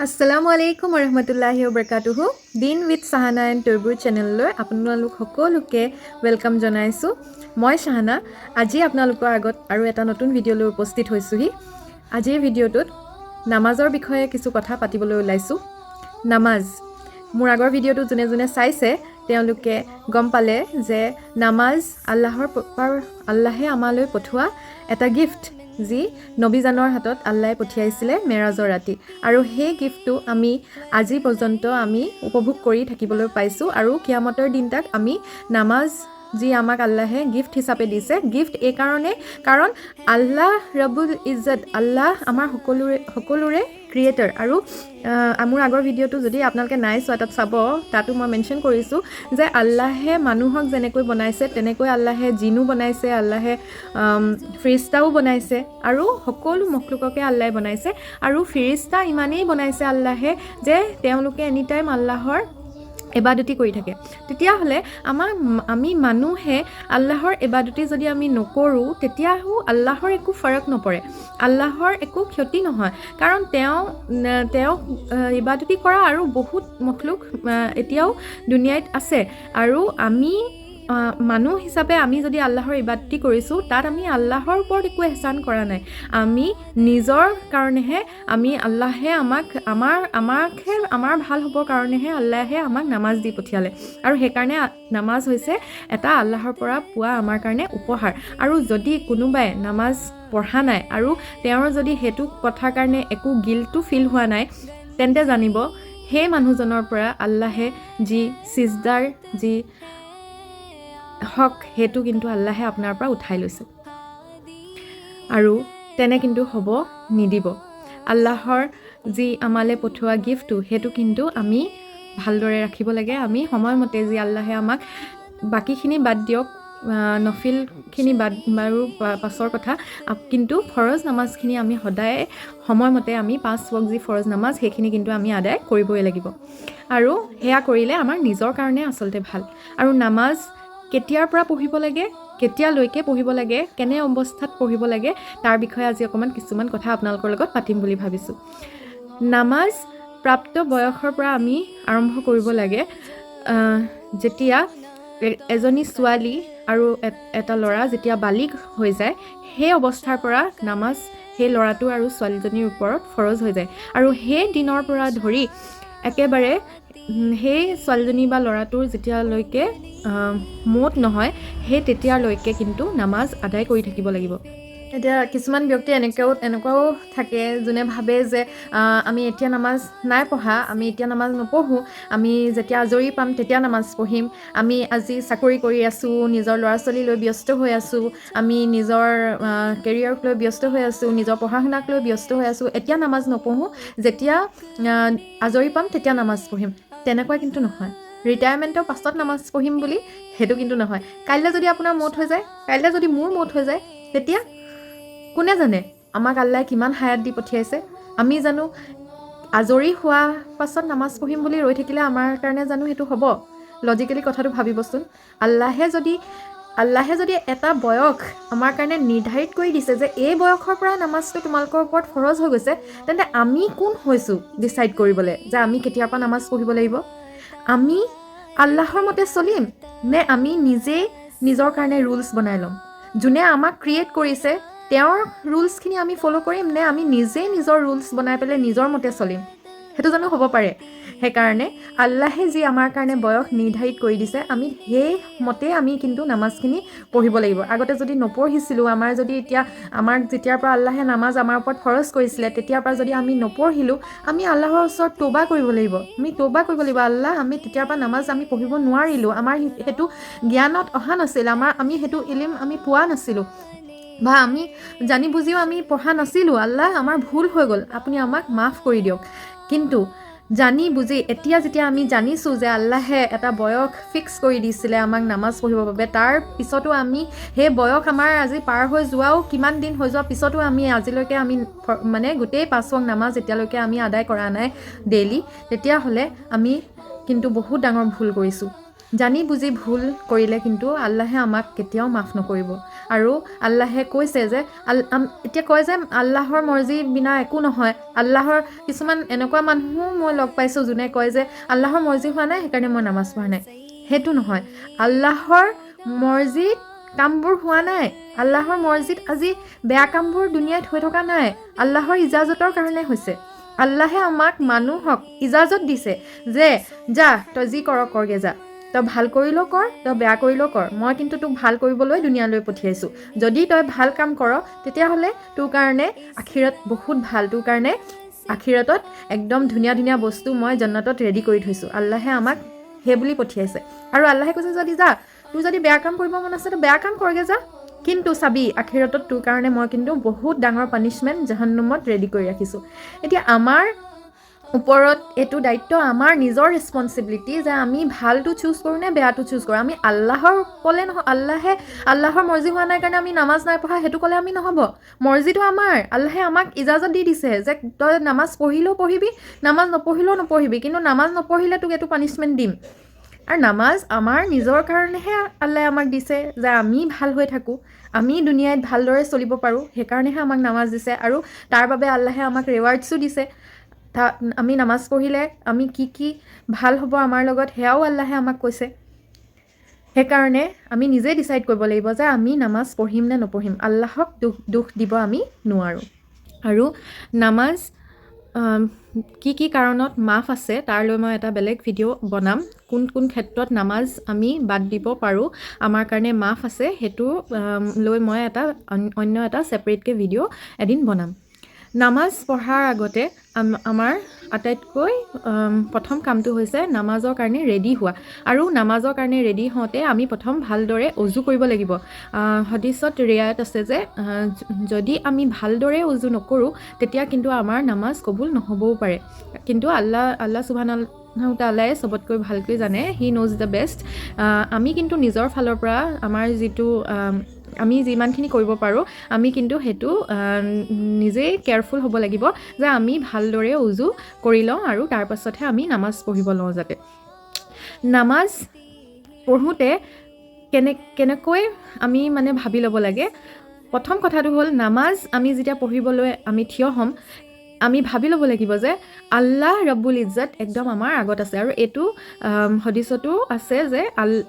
আসসালামু আলাইকুম ওৰহমতুল্লাহি ওবৰকাতুহু দিন উইথ চাহানা এণ্ড টুৰবুৰ চেনেললৈ আপোনালোক সকলোকে ৱেলকাম জনাইছোঁ। মই চাহানা আজি আপোনালোকৰ আগত আৰু এটা নতুন ভিডিঅ' লৈ উপস্থিত হৈছোঁহি। আজিৰ ভিডিঅ'টোত নামাজৰ বিষয়ে কিছু কথা পাতিবলৈ ওলাইছোঁ। নামাজ মোৰ আগৰ ভিডিঅ'টো যোনে যোনে চাইছে তেওঁলোকে গম পালে যে নামাজ আল্লাহে আমালৈ পঠোৱা এটা গিফ্ট, যি নবীজানৰ হাতত আল্লাহে পঠিয়াইছিলে মেৰাজৰ ৰাতি, আৰু সেই গিফ্টটো আমি আজি পৰ্যন্ত আমি উপভোগ কৰি থাকিবলৈ পাইছোঁ। আৰু কিয়ামতৰ দিনটাক আমি নামাজ যি আমাক আল্লাহে গিফ্ট হিচাপে দিছে, গিফ্ট এই কাৰণে কাৰণ আল্লাহ ৰব্বুল ইজ্জত, আল্লাহ আমাৰ সকলোৰে ক্ৰিয়েটৰ। আৰু মোৰ আগৰ ভিডিঅ'টো যদি আপোনালোকে নাই চোৱা তাত চাব, তাতো মই মেনশ্যন কৰিছোঁ যে আল্লাহে মানুহক যেনেকৈ বনাইছে তেনেকৈ আল্লাহে জিনো বনাইছে, আল্লাহে ফিৰিষ্টাও বনাইছে, আৰু সকলো মখলুককে আল্লাহে বনাইছে। আৰু ফিৰিষ্টা ইমানেই বনাইছে আল্লাহে যে তেওঁলোকে এনিটাইম আল্লাহৰ ইবাদতি কৰি থাকে। তেতিয়াহ'লে আমি মানুহে আল্লাহৰ ইবাদতি যদি আমি নকৰোঁ তেতিয়াও আল্লাহৰ একো ফৰক নপৰে, আল্লাহৰ একো ক্ষতি নহয়। কাৰণ তেওঁ ইবাদতি কৰা আৰু বহুত মখলুক এতিয়াও দুনিয়াত আছে। আৰু আমি মানুহ হিচাপে আমি যদি আল্লাহৰ ইবাদতি কৰিছোঁ, তাত আমি আল্লাহৰ ওপৰত একো এহচান কৰা নাই। আমি নিজৰ কাৰণেহে আল্লাহে আমাৰ ভাল হ'বৰ কাৰণেহে আল্লাহে আমাক নামাজ দি পঠিয়ালে। আৰু সেইকাৰণে নামাজ হৈছে এটা আল্লাহৰ পৰা পোৱা আমাৰ কাৰণে উপহাৰ। আৰু যদি কোনোবাই নামাজ পঢ়া নাই আৰু তেওঁৰ যদি সেইটো কথাৰ কাৰণে একো গিল্টো ফিল হোৱা নাই, তেন্তে জানিব সেই মানুহজনৰ পৰা আল্লাহে যি চিজদাৰ যি হক সেইটো কিন্তু আল্লাহে আপোনাৰ পৰা উঠাই লৈছে, আৰু তেনে কিন্তু হ'ব নিদিব। আল্লাহৰ যি আমালৈ পঠোৱা গিফ্টটো সেইটো কিন্তু আমি ভালদৰে ৰাখিব লাগে। আমি সময়মতে যি আল্লাহে আমাক, বাকীখিনি বাদ দিয়ক, নফিলখিনি বাৰু পাছৰ কথা, কিন্তু ফৰজ নামাজখিনি আমি সদায় সময়মতে আমি 5 ওয়াক্ত যি ফৰজ নামাজ সেইখিনি কিন্তু আমি আদায় কৰিবই লাগিব। আৰু সেয়া কৰিলে আমাৰ নিজৰ কাৰণে আচলতে ভাল। আৰু নামাজ কেতিয়াৰ পৰা পঢ়িব লাগে, কেতিয়ালৈকে পঢ়িব লাগে, কেনে অৱস্থাত পঢ়িব লাগে, তাৰ বিষয়ে আজি কিছুমান কথা আপোনালোকৰ লগত পাতিম বুলি ভাবিছোঁ। নামাজ প্ৰাপ্ত বয়সৰ পৰা আমি আৰম্ভ কৰিব লাগে। যেতিয়া এজনী ছোৱালী আৰু এটা ল'ৰা যেতিয়া বালিগ হৈ যায়, সেই অৱস্থাৰ পৰা নামাজ সেই ল'ৰাটো আৰু ছোৱালীজনীৰ ওপৰত ফৰজ হৈ যায়। আৰু সেই দিনৰ পৰা ধৰি একেবাৰে সেই ছোৱালীজনী বা ল'ৰাটোৰ যেতিয়ালৈকে মত নহয়, সেই তেতিয়ালৈকে কিন্তু নামাজ আদায় কৰি থাকিব লাগিব। এতিয়া কিছুমান ব্যক্তি এনেকুৱাও থাকে যোনে ভাবে যে আমি এতিয়া নামাজ নাই পঢ়া, আমি এতিয়া নামাজ নপঢ়োঁ, আমি যেতিয়া আজৰি পাম তেতিয়া নামাজ পঢ়িম, আমি আজি চাকৰি কৰি আছোঁ, নিজৰ ল'ৰা ছোৱালী লৈ ব্যস্ত হৈ আছোঁ, আমি নিজৰ কেৰিয়াৰক লৈ ব্যস্ত হৈ আছোঁ, নিজৰ পঢ়া শুনাক লৈ ব্যস্ত হৈ আছোঁ, এতিয়া নামাজ নপঢ়োঁ, যেতিয়া আজৰি পাম তেতিয়া নামাজ পঢ়িম। তেনেকুৱা কিন্তু নহয়। ৰিটায়াৰমেণ্টৰ পাছত নামাজ পঢ়িম বুলি সেইটো কিন্তু নহয়। কাইলৈ যদি আপোনাৰ মত হৈ যায়, কাইলৈ যদি মোৰ মত হৈ যায়, তেতিয়া কোনে জানে আমাক আল্লাহে কিমান হায়াত দি পঠিয়াইছে। আমি জানো আজৰি হোৱা পাছত নামাজ পঢ়িম বুলি ৰৈ থাকিলে আমাৰ কাৰণে জানো সেইটো হ'ব? লজিকেলি কথাটো ভাবিবচোন। আল্লাহে যদি এটা বয়স আমাৰ কাৰণে নিৰ্ধাৰিত কৰি দিছে যে এই বয়সৰ পৰা নামাজটো তোমালোকৰ ওপৰত ফৰজ হৈ গৈছে, তেন্তে আমি কোন হৈছোঁ ডিচাইড কৰিবলৈ যে আমি কেতিয়াৰ পৰা নামাজ পঢ়িব লাগিব? আমি আল্লাহৰ মতে চলিম নে আমি নিজেই নিজৰ কাৰণে ৰুলছ বনাই ল'ম? যোনে আমাক ক্ৰিয়েট কৰিছে তেওঁৰ ৰুলছখিনি আমি ফ'ল' কৰিম নে আমি নিজেই নিজৰ ৰুলছ বনাই পেলাই নিজৰ মতে চলিম? সেইটো জানো হ'ব পাৰে? সেইকাৰণে আল্লাহে যি আমাৰ কাৰণে বয়স নিৰ্ধাৰিত কৰি দিছে, আমি সেই মতে আমি কিন্তু নামাজখিনি পঢ়িব লাগিব। আগতে যদি নপঢ়িছিলোঁ, আমাক যেতিয়াৰ পৰা আল্লাহে নামাজ আমাৰ ওপৰত ফৰজ কৰিছিলে তেতিয়াৰ পৰা যদি আমি নপঢ়িলোঁ, আমি আল্লাহৰ ওচৰত তৌবা কৰিব লাগিব। আল্লাহ, আমি তেতিয়াৰ পৰা নামাজ আমি পঢ়িব নোৱাৰিলোঁ, আমাৰ সেইটো জ্ঞানত অহা নাছিল, আমি সেইটো ইলিম আমি পোৱা নাছিলোঁ, বা আমি জানি বুজিও আমি পঢ়া নাছিলোঁ। আল্লাহ, আমাৰ ভুল হৈ গ'ল, আপুনি আমাক মাফ কৰি দিয়ক। কিন্তু জানি বুজি এতিয়া যেতিয়া আমি জানিছোঁ যে আল্লাহে এটা বয়স ফিক্স কৰি দিছিলে আমাক নামাজ পঢ়িবৰ বাবে, তাৰ পিছতো আমি সেই বয়স আমাৰ আজি পাৰ হৈ যোৱাও কিমান দিন হৈ যোৱাৰ পিছতো আমি আজিলৈকে গোটেই 5 ওয়াক্ত নামাজ এতিয়ালৈকে আমি আদায় কৰা নাই ডেইলি, তেতিয়াহ'লে আমি কিন্তু বহুত ডাঙৰ ভুল কৰিছোঁ। জানি বুজি ভুল কৰিলে কিন্তু আল্লাহে আমাক কেতিয়াও মাফ নকৰিব আৰু আল্লাহে কৈছে যে এতিয়া কয় যে আল্লাহৰ মৰ্জি বিনা একো নহয় আল্লাহৰ কিছুমান এনেকুৱা মানুহো মই লগ পাইছোঁ যোনে কয় যে আল্লাহৰ মৰ্জি হোৱা নাই সেইকাৰণে মই নামাজ পঢ়া নাই সেইটো নহয় আল্লাহৰ মৰ্জিত কামবোৰ হোৱা নাই আল্লাহৰ মৰ্জিত আজি বেয়া কামবোৰ দুনিয়াত হৈ থকা নাই আল্লাহৰ ইজাজতৰ কাৰণে হৈছে আল্লাহে আমাক মানুহক ইজাজত দিছে যে যা তই যি কৰগে যা তই ভাল কৰিলেও কৰ তই বেয়া কৰিলেও কৰ মই কিন্তু তোক ভাল কৰিবলৈ দুনিয়ালৈ পঠিয়াইছোঁ যদি তই ভাল কাম কৰ তেতিয়াহ'লে তোৰ কাৰণে আখিৰত বহুত ভাল তোৰ কাৰণে আখিৰতত একদম ধুনীয়া ধুনীয়া বস্তু মই জান্নাতত ৰেডি কৰি থৈছোঁ আল্লাহে আমাক সেই বুলি পঠিয়াইছে আৰু আল্লাহে কৈছে যদি যা তোৰ যদি বেয়া কাম কৰিব মন আছে তো বেয়া কাম কৰগে যা কিন্তু চাবি আখিৰতত তোৰ কাৰণে মই কিন্তু বহুত ডাঙৰ পানিছমেণ্ট জাহান্নামত ৰেডি কৰি ৰাখিছোঁ এতিয়া আমাৰ ওপৰত এইটো দায়িত্ব আমাৰ নিজৰ ৰেছপনচিবিলিটি যে আমি ভালটো চুজ কৰোঁ নে বেয়াটো চুজ কৰোঁ আমি আল্লাহৰ ক'লে নহয় আল্লাহৰ মৰ্জি হোৱা নাই কাৰণে আমি নামাজ নাই পঢ়া সেইটো ক'লে আমি নহ'ব মৰ্জিটো আমাৰ আল্লাহে আমাক ইজাজত দি দিছে যে তই নামাজ পঢ়িলেও পঢ়িবি নামাজ নপঢ়িলেও নপঢ়িবি কিন্তু নামাজ নপঢ়িলে তোক এইটো পানিছমেণ্ট দিম আৰু নামাজ আমাৰ নিজৰ কাৰণেহে আল্লাহে আমাক দিছে যে আমি ভাল হৈ থাকোঁ আমি দুনিয়াত ভালদৰে চলিব পাৰোঁ সেইকাৰণেহে আমাক নামাজ দিছে আৰু তাৰ বাবে আল্লাহে আমাক ৰিৱাৰ্ডছো দিছে আমি নামাজ পঢ়িলে আমি কি ভাল হ'ব আমাৰ লগত সেয়াও আল্লাহে আমাক কৈছে সেইকাৰণে আমি নিজে ডিচাইড কৰিব লাগিব যে আমি নামাজ পঢ়িম নে নপঢ়িম আল্লাহক দুখ দিব আমি নোৱাৰোঁ আৰু নামাজ কি কাৰণত মাফ আছে তাৰলৈ মই এটা বেলেগ ভিডিঅ' বনাম কোন ক্ষেত্ৰত নামাজ আমি বাদ দিব পাৰোঁ আমাৰ কাৰণে মাফ আছে সেইটো লৈ মই অন্য এটা ছেপাৰেটকৈ ভিডিঅ' এদিন বনাম নামাজ পঢ়াৰ আগতে আমাৰ আটাইতকৈ প্ৰথম কামটো হৈছে নামাজৰ কাৰণে ৰেডি হোৱা আৰু নামাজৰ কাৰণে ৰেডি হওঁতে আমি প্ৰথম ভালদৰে অজু কৰিব লাগিব হাদিছত ৰিৱায়াত আছে যে যদি আমি ভালদৰে অজু নকৰোঁ তেতিয়া কিন্তু আমাৰ নামাজ কবুল নহ'বও পাৰে কিন্তু আল্লাহ সুবহানাহু তাআলাই চবতকৈ ভালকৈ জানে হি ন'জ দ্য বেষ্ট আমি কিন্তু নিজৰ ফালৰ পৰা আমাৰ যিটো আমি যিমানখিনি কৰিব পাৰোঁ আমি কিন্তু সেইটো নিজেই কেয়াৰফুল হ'ব লাগিব যে আমি ভালদৰে উজু কৰি লওঁ আৰু তাৰ পাছতহে আমি নামাজ পঢ়িব লওঁ যাতে নামাজ পঢ়োঁতে কেনেকৈ আমি মানে ভাবি ল'ব লাগে প্ৰথম কথাটো হ'ল নামাজ আমি যেতিয়া পঢ়িবলৈ আমি থিয় হ'ম আমি ভাবি ল'ব লাগিব যে আল্লাহ ৰব্বুল ইজ্জত একদম আমাৰ আগত আছে আৰু এইটো হাদিছতো আছে যে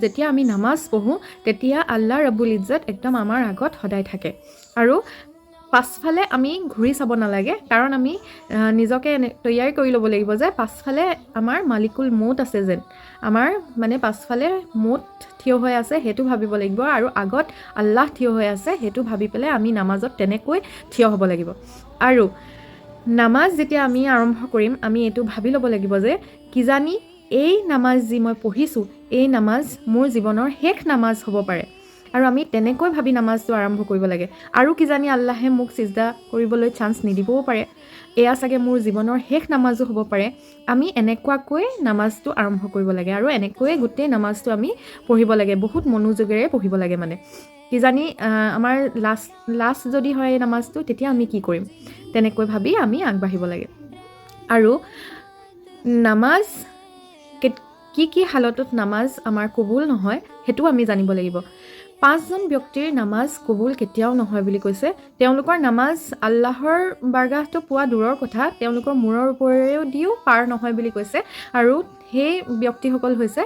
যেতিয়া আমি নামাজ পঢ়োঁ তেতিয়া আল্লাহ ৰব্বুল ইজ্জত একদম আমাৰ আগত সদায় থাকে আৰু পাছফালে আমি ঘূৰি চাব নালাগে কাৰণ আমি নিজকে তৈয়াৰ কৰি ল'ব লাগিব যে পাছফালে আমাৰ মালিকুল মৌত আছে যেন আমাৰ মানে পাছফালে মৌত থিয় হৈ আছে সেইটো ভাবিব লাগিব আৰু আগত আল্লাহ থিয় হৈ আছে সেইটো ভাবি পেলাই আমি নামাজত তেনেকৈ থিয় হ'ব লাগিব আৰু নামাজ যেতিয়া আমি আৰম্ভ কৰিম আমি এইটো ভাবি ল'ব লাগিব যে কিজানি এই নামাজ যি মই পঢ়িছোঁ এই নামাজ মোৰ জীৱনৰ শেষ নামাজ হ'ব পাৰে আৰু আমি তেনেকৈ ভাবি নামাজটো আৰম্ভ কৰিব লাগে আৰু কিজানি আল্লাহে মোক সিজদা কৰিবলৈ চান্স নিদিবও পাৰে এয়া চাগে মোৰ জীৱনৰ শেষ নামাজো হ'ব পাৰে আমি এনেকুৱাকৈ নামাজটো আৰম্ভ কৰিব লাগে আৰু এনেকৈয়ে গোটেই নামাজটো আমি পঢ়িব লাগে বহুত মনোযোগেৰে পঢ়িব লাগে মানে কিজানি আমাৰ লাষ্ট যদি হয় এই নামাজটো তেতিয়া আমি কি কৰিম তেনেকৈ ভাবি আমি আগবাঢ়িব লাগে আৰু নামাজ কি হালতত নামাজ আমাৰ কবুল নহয় সেইটো আমি জানিব লাগিব 5জন ব্যক্তিৰ নামাজ কবুল কেতিয়াও নহয় বুলি কৈছে তেওঁলোকৰ নামাজ আল্লাহৰ বাৰগাহটো পোৱা দূৰৰ কথা তেওঁলোকৰ মূৰৰ ওপৰেও দিও পাৰ নহয় বুলি কৈছে আৰু সেই ব্যক্তিসকল হৈছে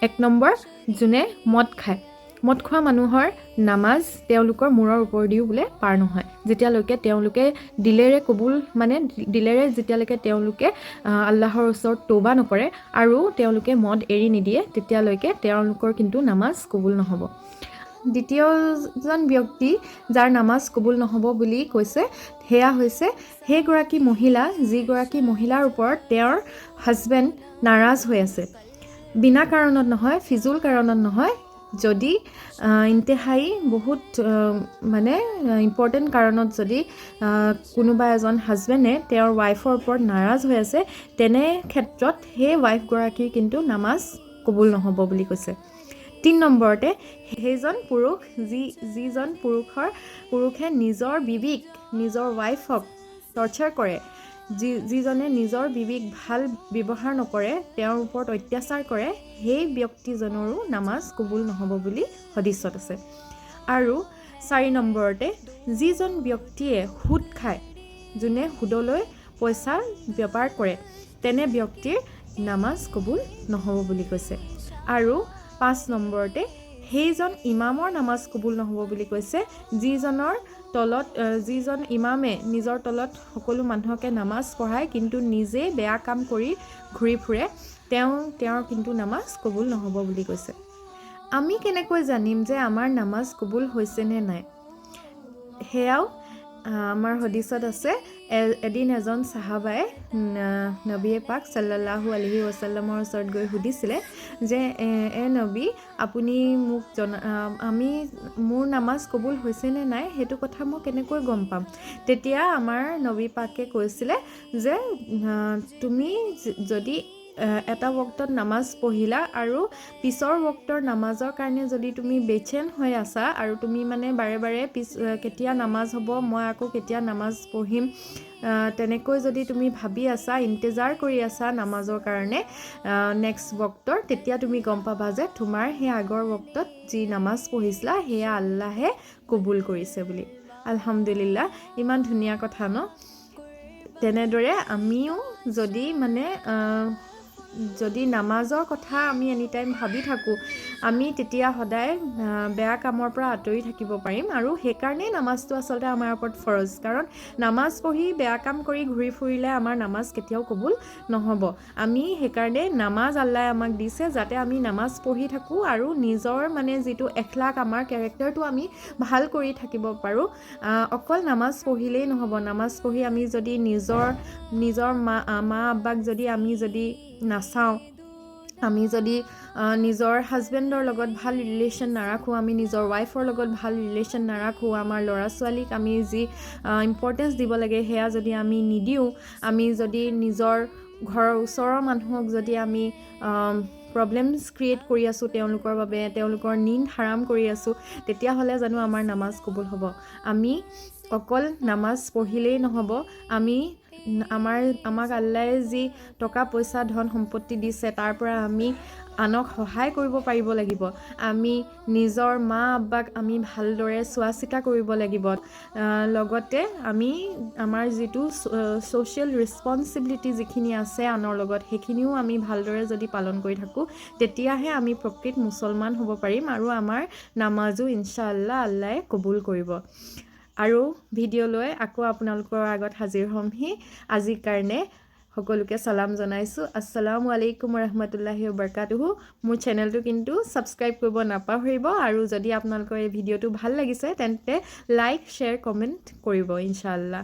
1 নম্বৰ যোনে মদ খোৱা মানুহৰ নামাজ তেওঁলোকৰ মূৰৰ ওপৰেদিও বোলে পাৰ নহয় যেতিয়ালৈকে তেওঁলোকে দিলেৰে যেতিয়ালৈকে তেওঁলোকে আল্লাহৰ ওচৰত তওবা নকৰে আৰু তেওঁলোকে মদ এৰি নিদিয়ে তেতিয়ালৈকে তেওঁলোকৰ কিন্তু নামাজ কবুল নহ'ব দ্বিতীয়জন ব্যক্তি যাৰ নামাজ কবুল নহ'ব বুলি কৈছে সেয়া হৈছে সেইগৰাকী মহিলা যিগৰাকী মহিলাৰ ওপৰত তেওঁৰ হাজবেণ্ড নাৰাজ হৈ আছে বিনা কাৰণত নহয় ফিজুল কাৰণত নহয় যদি ইন্তেহাই বহুত মানে ইম্পৰ্টেণ্ট কাৰণত যদি কোনোবা এজন হাজবেণ্ডে তেওঁৰ ৱাইফৰ ওপৰত নাৰাজ হৈ আছে তেনে ক্ষেত্ৰত সেই ৱাইফগৰাকীৰ কিন্তু নামাজ কবুল নহ'ব বুলি কৈছে 3 নম্বৰতে সেইজন পুৰুষ যিজন পুৰুষে নিজৰ বিবিক নিজৰ ৱাইফক টৰ্চাৰ কৰে যিজনে নিজৰ বিবিক ভাল ব্যৱহাৰ নকৰে, তেওঁৰ ওপৰত অত্যাচাৰ কৰে, সেই ব্যক্তিজনৰো নামাজ কবুল নহ'ব বুলি হদিছত আছে। আৰু 4 নম্বৰতে, যিজন ব্যক্তিয়ে সুদ খায়, যোনে সুদলৈ পইচা বেপাৰ কৰে, তেনে ব্যক্তিৰ নামাজ কবুল নহ'ব বুলি কৈছে। আৰু 5 নম্বৰতে, সেইজন ইমামৰ নামাজ কবুল নহ'ব বুলি কৈছে, যিজন ইমামে নিজৰ তলত সকলো মানুহকে নামাজ পঢ়ায় কিন্তু নিজে বেয়া কাম কৰি ঘূৰি ফুৰে, তেওঁৰ কিন্তু নামাজ কবুল নহ'ব বুলি কৈছে। আমি কেনেকৈ জানিম যে আমাৰ নামাজ কবুল হৈছে নে নাই? সেয়াও আমাৰ হদিছত আছে। এদিন এজন সাহাবাই নবী পাক সাল্লাল্লাহু আলাইহি ওয়াসাল্লামৰ ওচৰত গৈ সুধিছিলে যে নবী, আপুনি মোক মোৰ নামাজ কবুল হৈছে নে নাই, সেইটো কথা মই কেনেকৈ গম পাম? তেতিয়া আমাৰ নবী পাকে কৈছিলে যে তুমি যদি এটা বক্তত নামাজ পঢ়িলা আৰু পিছৰ বক্তৰ নামাজৰ কাৰণে যদি তুমি বেচেন হৈ আছা আৰু তুমি মানে বাৰে বাৰে কেতিয়া নামাজ হ'ব, মই আকৌ কেতিয়া নামাজ পঢ়িম, তেনেকৈ যদি তুমি ভাবি আছা, ইন্তজাৰ কৰি আছা নামাজৰ কাৰণে নেক্সট বক্তৰ, তেতিয়া তুমি গম পাবা যে তোমাৰ সেই আগৰ বক্তত যি নামাজ পঢ়িছিলা সেয়া আল্লাহে কবুল কৰিছে বুলি। আলহামদুলিল্লাহ, ইমান ধুনীয়া কথা ন? তেনেদৰে আমিও যদি নামাজৰ কথা আমি এনিটাইম ভাবি থাকোঁ, আমি তেতিয়া সদায় বেয়া কামৰ পৰা আঁতৰি থাকিব পাৰিম। আৰু সেইকাৰণেই নামাজটো আচলতে আমাৰ ওপৰত ফৰজ, কাৰণ নামাজ পঢ়ি বেয়া কাম কৰি ঘূৰি ফুৰিলে আমাৰ নামাজ কেতিয়াও কবুল নহ'ব। আমি সেইকাৰণে নামাজ আল্লাহে আমাক দিছে যাতে আমি নামাজ পঢ়ি থাকোঁ আৰু নিজৰ যিটো এখলাক, আমাৰ কেৰেক্টাৰটো আমি ভাল কৰি থাকিব পাৰোঁ। অকল নামাজ পঢ়িলেই নহ'ব। নামাজ পঢ়ি আমি যদি নিজৰ মা আব্বাক যদি নাচাওঁ, আমি যদি নিজৰ হাজবেণ্ডৰ লগত ভাল ৰিলেশ্যন নাৰাখোঁ, আমি নিজৰ ৱাইফৰ লগত ভাল ৰিলেশ্যন নাৰাখোঁ, আমাৰ ল'ৰা ছোৱালীক আমি যি ইম্পৰ্টেঞ্চ দিব লাগে সেয়া যদি আমি নিদিওঁ, আমি যদি নিজৰ ঘৰৰ ওচৰৰ মানুহক যদি আমি প্ৰব্লেমছ ক্ৰিয়েট কৰি আছোঁ তেওঁলোকৰ বাবে, তেওঁলোকৰ নিন্দ হাৰাম কৰি আছোঁ, তেতিয়াহ'লে জানো আমাৰ নামাজ কবুল হ'ব? আমি অকল নামাজ পঢ়িলেই নহ'ব, আমাক আল্লাহে যি টকা পইচা ধন সম্পত্তি দিছে তাৰ পৰা আমি আনক সহায় কৰিব পাৰিব লাগিব। আমি নিজৰ মা আব্বাক আমি ভালদৰে চোৱা চিতা কৰিব লাগিব। লগতে আমাৰ যিটো ছ'চিয়েল ৰেছপনচিবিলিটি যিখিনি আছে আনৰ লগত, সেইখিনিও আমি ভালদৰে যদি পালন কৰি থাকোঁ, তেতিয়াহে আমি প্ৰকৃত মুছলমান হ'ব পাৰিম আৰু আমাৰ নামাজো ইনশাআল্লাহ আল্লাহে কবুল কৰিব। আৰু ভিডিঅ' লৈ আকৌ আপোনালোকৰ আগত হাজিৰ হ'মহি। আজিৰ কাৰণে সকলোকে সালাম জনাইছোঁ। আসসালামু আলাইকুম ৰহমতুল্লাহি বাৰকাতুহু। মোৰ চেনেলটো কিন্তু ছাবস্ক্ৰাইব কৰিব নাপাহৰিব, আৰু যদি আপোনালোকৰ এই ভিডিঅ'টো ভাল লাগিছে তেন্তে লাইক, শ্বেয়াৰ, কমেণ্ট কৰিব ইনশাআল্লাহ।